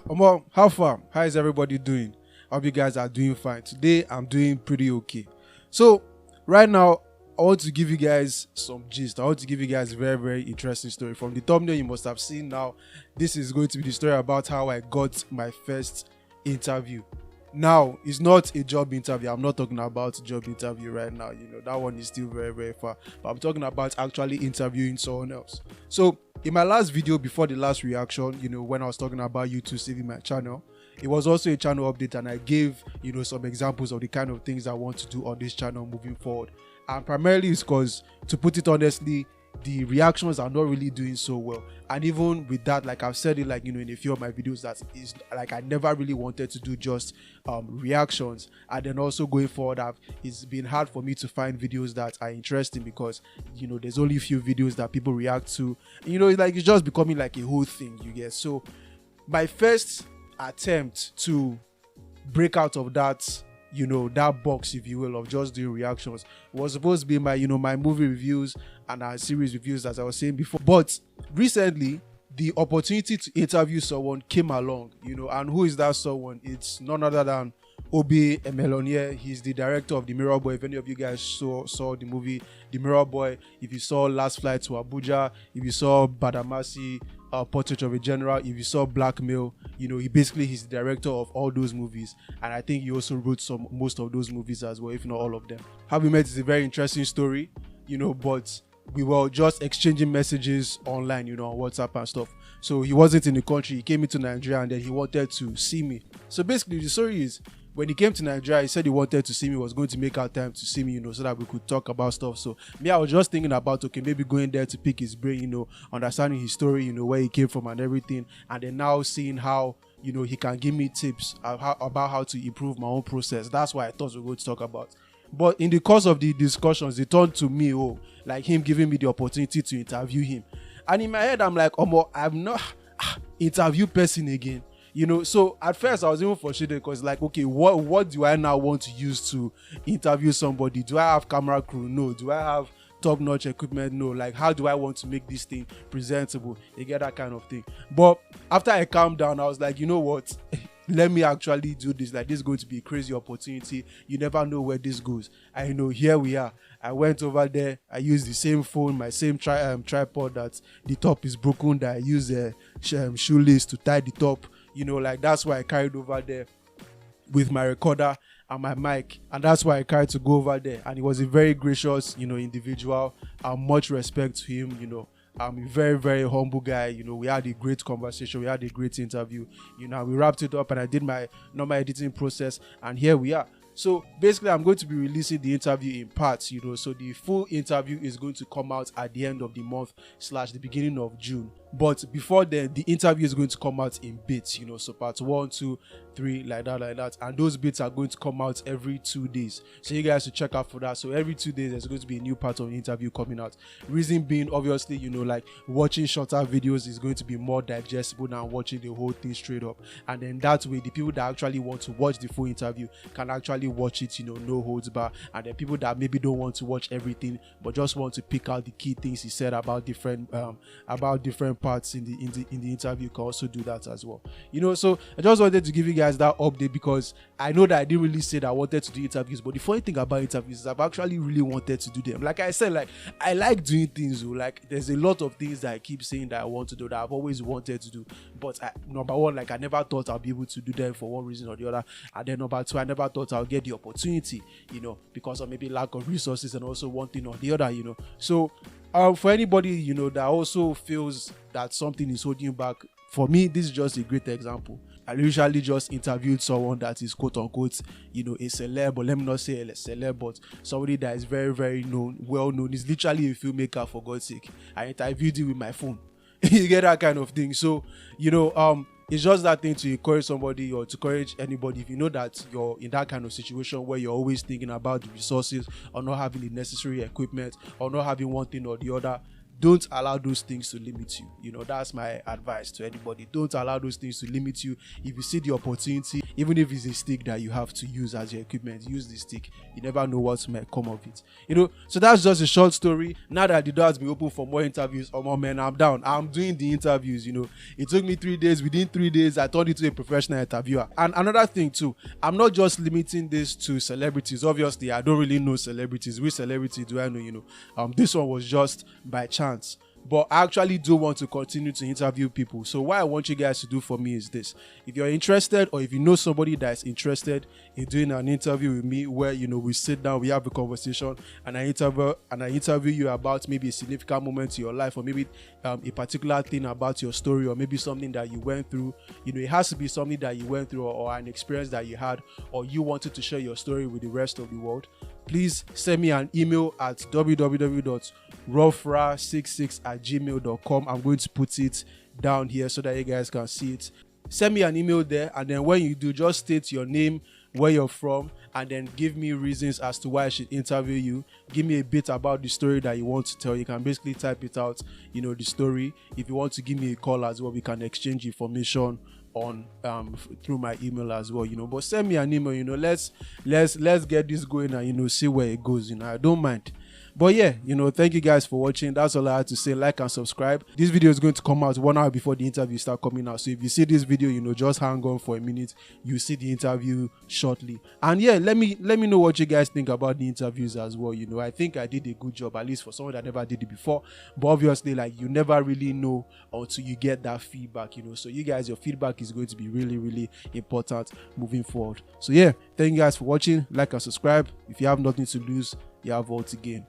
How far? How is everybody doing? I hope you guys are doing fine. Today, I'm doing pretty okay. So, right now, I want to give you guys some gist. I want to give you guys a very, very interesting story. From the thumbnail, you must have seen now, this is going to be the story about how I got my first interview. Now, it's not a job interview. I'm not talking about job interview right now. That one is still very, very far. But I'm talking about actually interviewing someone else. So, in my last video before the last reaction, when I was talking about YouTube saving my channel, it was also a channel update, and I gave, some examples of the kind of things I want to do on this channel moving forward. And primarily it's because, to put it honestly, the reactions are not really doing so well. And even with that, like I've said it, in a few of my videos, that is like I never really wanted to do just reactions. And then also going forward, it's been hard for me to find videos that are interesting because there's only a few videos that people react to. It's just becoming like a whole thing, you get. So my first attempt to break out of that that box, if you will, of just doing reactions was supposed to be my my movie reviews and series reviews, as I was saying before. But recently the opportunity to interview someone came along, and who is that someone? It's none other than Obi Emelonier. He's the director of The Mirror Boy. If any of you guys saw the movie The Mirror Boy, if you saw Last Flight to Abuja, if you saw Badamasi, Portrait of a General, if you saw Blackmail, he's the director of all those movies, and I think he also wrote most of those movies as well, if not all of them. How we met is a very interesting story, but we were just exchanging messages online, on WhatsApp and stuff. So he wasn't in the country. He came into Nigeria and then he wanted to see me. So basically the story is, when he came to Nigeria, he said he wanted to see me, was going to make out time to see me, so that we could talk about stuff. So me, I was just thinking about, okay, maybe going there to pick his brain, understanding his story, where he came from and everything. And then now seeing how, he can give me tips about how to improve my own process. That's what I thought we were going to talk about. But in the course of the discussions, it turned to me, like him giving me the opportunity to interview him. And in my head, I'm like, I'm not interview person again. So at first I was even frustrated because, like, okay, what do I now want to use to interview somebody? Do I have camera crew? No. Do I have top-notch equipment? No. Like, how do I want to make this thing presentable? You get that kind of thing. But after I calmed down, I was like, you know what? Let me actually do this. Like, this is going to be a crazy opportunity. You never know where this goes. Here we are. I went over there. I used the same phone, my same tripod that the top is broken, that I used a shoelace to tie the top. That's why I carried over there with my recorder and my mic, and that's why I carried to go over there. And he was a very gracious, individual. Much respect to him. I'm a very, very humble guy. We had a great conversation. We had a great interview. We wrapped it up and I did my normal editing process, and here we are. So basically, I'm going to be releasing the interview in parts, so the full interview is going to come out at the end of the month / the beginning of June. But before then, the interview is going to come out in bits, so part 1, 2, 3, like that. And those bits are going to come out every 2 days. So you guys should check out for that. So every 2 days, there's going to be a new part of the interview coming out. Reason being, obviously, like watching shorter videos is going to be more digestible than watching the whole thing straight up. And then that way, the people that actually want to watch the full interview can actually watch it, no holds bar. And then people that maybe don't want to watch everything, but just want to pick out the key things he said about different parts in the interview, can also do that as well. So I just wanted to give you guys that update because I know that I didn't really say that I wanted to do interviews, but the funny thing about interviews is I've actually really wanted to do them. Like I said, like I like doing things. Like there's a lot of things that I keep saying that I want to do, that I've always wanted to do, but number one, like I never thought I'll be able to do them for one reason or the other. And then number two, I never thought I'll get the opportunity, because of maybe lack of resources and also one thing or the other. So for anybody that also feels that something is holding you back, for me this is just a great example. I usually just interviewed someone that is quote unquote a celeb, or let me not say a celeb, but somebody that is very, very well known. Is literally a filmmaker, for God's sake. I interviewed him with my phone. You get that kind of thing. So it's just that thing to encourage somebody, or to encourage anybody, if you know that you're in that kind of situation where you're always thinking about the resources, or not having the necessary equipment, or not having one thing or the other. don't allow those things to limit you. You know, that's my advice to anybody. Don't allow those things to limit you. If you see the opportunity, even if it's a stick that you have to use as your equipment, use the stick. You never know what might come of it. You know, so that's just a short story. Now that the door has been open for more interviews, oh man, I'm down. I'm doing the interviews. You know, it took me 3 days. Within 3 days, I turned into a professional interviewer. And another thing too, I'm not just limiting this to celebrities. Obviously, I don't really know celebrities. Which celebrity do I know? You know, this one was just by chance. But I actually do want to continue to interview people. So what I want you guys to do for me is this. If you're interested, or if you know somebody that's interested in doing an interview with me where, you know, we sit down, we have a conversation, and I interview you about maybe a significant moment in your life, or maybe a particular thing about your story, or maybe something that you went through. You know, it has to be something that you went through, or an experience that you had, or you wanted to share your story with the rest of the world. Please send me an email at www.ruffra66@gmail.com. I'm going to put it down here so that you guys can see it. Send me an email there, and then when you do, just state your name, where you're from, and then give me reasons as to why I should interview you. Give me a bit about the story that you want to tell. You can basically type it out, you know, the story. If you want to give me a call as well, we can exchange information on through my email as well, you know. But send me an email, you know. Let's get this going and, you know, see where it goes. You know, I don't mind. But yeah, you know, thank you guys for watching. That's all I had to say. Like and subscribe. This video is going to come out 1 hour before the interview start coming out. So if you see this video, you know, just hang on for a minute. You see the interview shortly. And yeah, let me know what you guys think about the interviews as well. You know, I think I did a good job, at least for someone that never did it before. But obviously, like, you never really know until you get that feedback, you know. So you guys, your feedback is going to be really, really important moving forward. So yeah, thank you guys for watching. Like and subscribe. If you have nothing to lose, you have all to gain.